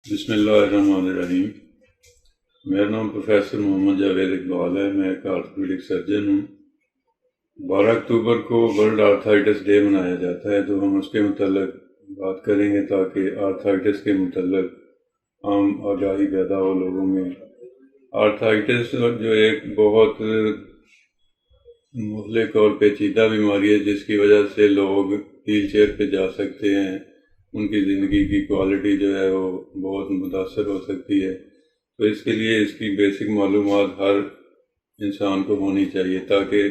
بسم اللہ الرحمن الرحیم۔ میرا نام پروفیسر محمد جاوید اقبال ہے۔ میں ایک آرتھوپیڈک سرجن ہوں۔ 12 اکتوبر کو ورلڈ آرتھرائٹس ڈے منایا جاتا ہے، تو ہم اس کے متعلق بات کریں گے تاکہ آرتھرائٹس کے متعلق عام آگاہی پیدا ہو لوگوں میں۔ آرتھرائٹس جو ایک بہت مہلک اور پیچیدہ بیماری ہے، جس کی وجہ سے لوگ ویل چیئر پہ جا سکتے ہیں، ان کی زندگی کی کوالٹی جو ہے وہ بہت متاثر ہو سکتی ہے۔ تو اس کے لیے اس کی بیسک معلومات ہر انسان کو ہونی چاہیے تاکہ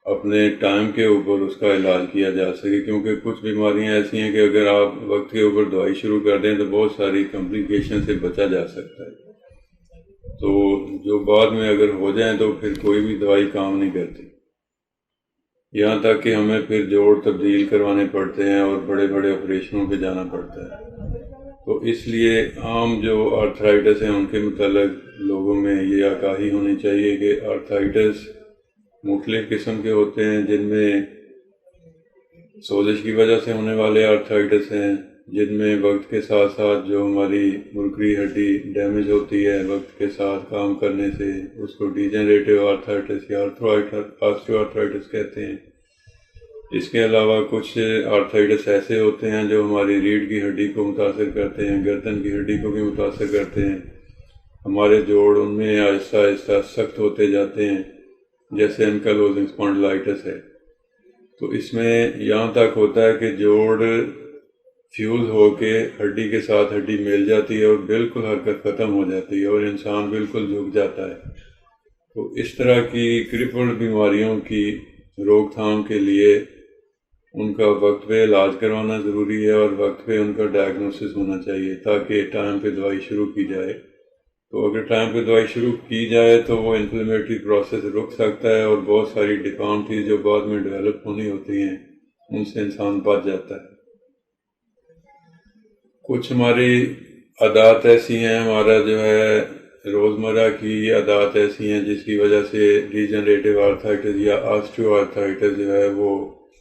اپنے ٹائم کے اوپر اس کا علاج کیا جا سکے، کیونکہ کچھ بیماریاں ایسی ہیں کہ اگر آپ وقت کے اوپر دوائی شروع کر دیں تو بہت ساری کمپلیکیشن سے بچا جا سکتا ہے، تو جو بعد میں اگر ہو جائیں تو پھر کوئی بھی دوائی کام نہیں کرتی، یہاں تک کہ ہمیں پھر جوڑ تبدیل کروانے پڑتے ہیں اور بڑے بڑے آپریشنوں پہ جانا پڑتا ہے۔ تو اس لیے عام جو آرتھرائٹس ہیں ان کے متعلق لوگوں میں یہ آگاہی ہونی چاہیے کہ آرتھرائٹس مختلف قسم کے ہوتے ہیں، جن میں سوزش کی وجہ سے ہونے والے آرتھرائٹس ہیں، جن میں وقت کے ساتھ ساتھ جو ہماری مرکری ہڈی ڈیمیج ہوتی ہے وقت کے ساتھ کام کرنے سے، اس کو ڈیجنریٹو آرتھرائٹس یا آسٹیو آرتھرائٹس کہتے ہیں۔ اس کے علاوہ کچھ آرتھرائٹس ایسے ہوتے ہیں جو ہماری ریڑھ کی ہڈی کو متاثر کرتے ہیں، گردن کی ہڈی کو بھی متاثر کرتے ہیں، ہمارے جوڑ ان میں آہستہ آہستہ سخت ہوتے جاتے ہیں، جیسے اینکلوزنگ اسپونڈلائٹس ہے۔ تو اس میں یہاں تک ہوتا ہے کہ جوڑ فیوز ہو کے ہڈی کے ساتھ ہڈی مل جاتی ہے اور بالکل حرکت ختم ہو جاتی ہے اور انسان بالکل جھک جاتا ہے۔ تو اس طرح کی کرپل بیماریوں کی روک تھام کے لیے ان کا وقت پہ علاج کروانا ضروری ہے اور وقت پہ ان کا ڈائگنوسس ہونا چاہیے تاکہ ٹائم پہ دوائی شروع کی جائے۔ تو اگر ٹائم پہ دوائی شروع کی جائے تو وہ انفلیمیٹری پروسیس رک سکتا ہے اور بہت ساری ڈیفارمٹیز جو بعد میں ڈیولپ ہونی ہوتی ہیں ان سے انسان بچ جاتا ہے۔ کچھ ہماری عادات ایسی ہیں، ہمارا جو ہے روزمرہ کی عادات ایسی ہیں جس کی وجہ سے ڈیجنریٹو آرتھرائٹس یا آسٹیو آرتھرائٹس جو ہے وہ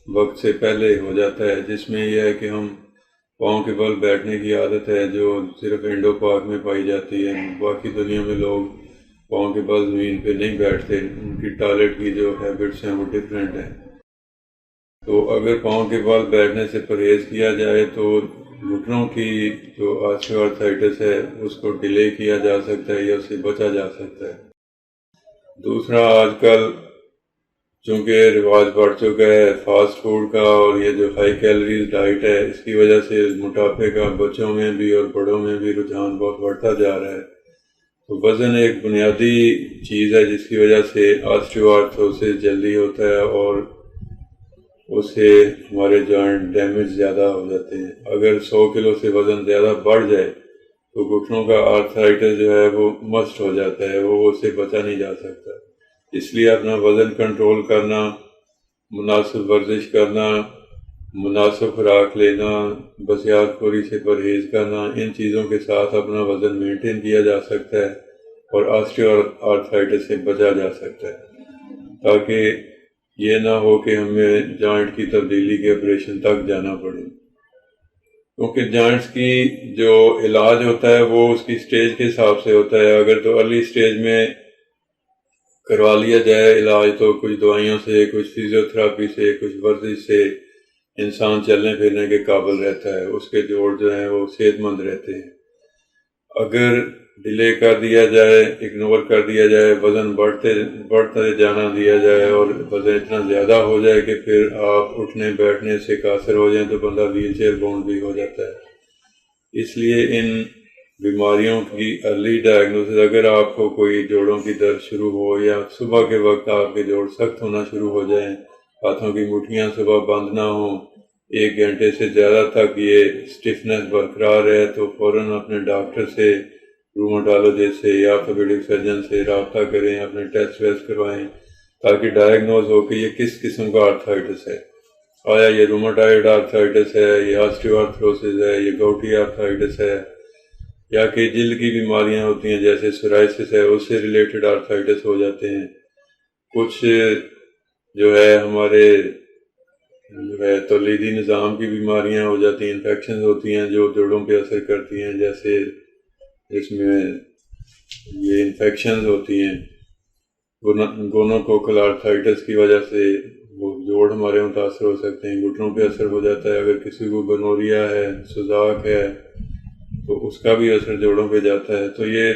وقت سے پہلے ہو جاتا ہے، جس میں یہ ہے کہ ہم پاؤں کے بل بیٹھنے کی عادت ہے جو صرف انڈو پاک میں پائی جاتی ہے، باقی دنیا میں لوگ پاؤں کے بل زمین پہ نہیں بیٹھتے، ان کی ٹوائلٹ کی جو ہیبٹس ہیں وہ ڈفرینٹ ہیں۔ تو اگر پاؤں کے بل بیٹھنے سے پرہیز کیا جائے تو گھٹنوں کی جو آسٹیو آرتھرائٹس ہے اس کو ڈیلے کیا جا سکتا ہے یا اس سے بچا جا سکتا ہے۔ دوسرا، آج کل چونکہ رواج بڑھ چکا ہے فاسٹ فوڈ کا اور یہ جو ہائی کیلوریز ڈائٹ ہے، اس کی وجہ سے موٹاپے کا بچوں میں بھی اور بڑوں میں بھی رجحان بہت بڑھتا جا رہا ہے۔ تو وزن ایک بنیادی چیز ہے جس کی وجہ سے آسٹیو آرتھروسس جلدی ہوتا ہے اور اس سے ہمارے جوائنٹ ڈیمیج زیادہ ہو جاتے ہیں۔ اگر 100 کلو سے وزن زیادہ بڑھ جائے تو گھٹنوں کا آرتھرائٹس جو ہے وہ مسٹ ہو جاتا ہے، وہ اس سے بچا نہیں جا سکتا۔ اس لیے اپنا وزن کنٹرول کرنا، مناسب ورزش کرنا، مناسب خوراک لینا، بسیار خوری سے پرہیز کرنا، ان چیزوں کے ساتھ اپنا وزن مینٹین کیا جا سکتا ہے اور آسٹیو آرتھرائٹس سے بچا جا سکتا ہے، تاکہ یہ نہ ہو کہ ہمیں جوائنٹ کی تبدیلی کے آپریشن تک جانا پڑے، کیونکہ جوائنٹس کی جو علاج ہوتا ہے وہ اس کی سٹیج کے حساب سے ہوتا ہے۔ اگر تو ارلی سٹیج میں کروا لیا جائے علاج تو کچھ دوائیوں سے، کچھ فزیو تھراپی سے، کچھ ورزش سے انسان چلنے پھرنے کے قابل رہتا ہے، اس کے جوڑ جو ہیں وہ صحت مند رہتے ہیں۔ اگر ڈیلے کر دیا جائے، اگنور کر دیا جائے، وزن بڑھتے جانا دیا جائے اور وزن اتنا زیادہ ہو جائے کہ پھر آپ اٹھنے بیٹھنے سے قاصر ہو جائیں تو بندہ ویل چیئر باؤنڈ بھی ہو جاتا ہے۔ اس لیے ان بیماریوں کی ارلی ڈائگنوسس، اگر آپ کو کوئی جوڑوں کی درد شروع ہو یا صبح کے وقت آپ کے جوڑ سخت ہونا شروع ہو جائیں، ہاتھوں کی مٹھیاں صبح بند نہ ہوں، 1 گھنٹے سے زیادہ تک یہ سٹفنس برقرار ہے، تو فوراً اپنے ڈاکٹر سے، روماٹولوجسٹ سے یا آرتھوپیڈک سرجن سے رابطہ کریں، اپنے ٹیسٹ ویسٹ کروائیں تاکہ ڈائگنوز ہو کہ یہ کس قسم کا آرتھرائٹس ہے۔ آیا یہ روماٹائڈ آرتھرائٹس ہے، یہ آسٹیو آرتھروسس ہے، یہ گاؤٹی آرتھرائٹس ہے، یا کہ جلد کی بیماریاں ہوتی ہیں جیسے سورائسس ہے، اس سے ریلیٹڈ آرتھرائٹس ہو جاتے ہیں۔ کچھ جو ہے ہمارے جو ہے تولیدی نظام کی بیماریاں ہو جاتی ہیں، انفیکشنز ہوتی ہیں جو جوڑوں پہ اثر کرتی ہیں، جیسے اس میں یہ انفیکشنز ہوتی ہیں گونوکوکل آرتھرائٹس کی وجہ سے وہ جوڑ ہمارے متاثر ہو سکتے ہیں، گھٹنوں پہ اثر ہو جاتا ہے، اگر کسی کو گنوریا ہے، سوزاک ہے تو اس کا بھی اثر جوڑوں پہ جاتا ہے۔ تو یہ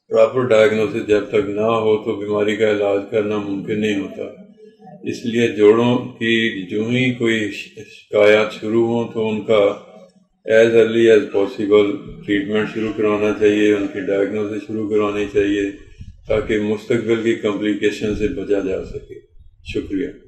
پراپر ڈائگنوسس جب تک نہ ہو تو بیماری کا علاج کرنا ممکن نہیں ہوتا، اس لیے جوڑوں کی جو ہی کوئی شکایات شروع ہوں تو ان کا as early as possible treatment شروع کروانا چاہیے، ان کی ڈائگنوسس شروع کروانی چاہیے تاکہ مستقبل کی کمپلیکیشن سے بچا جا سکے۔ شکریہ۔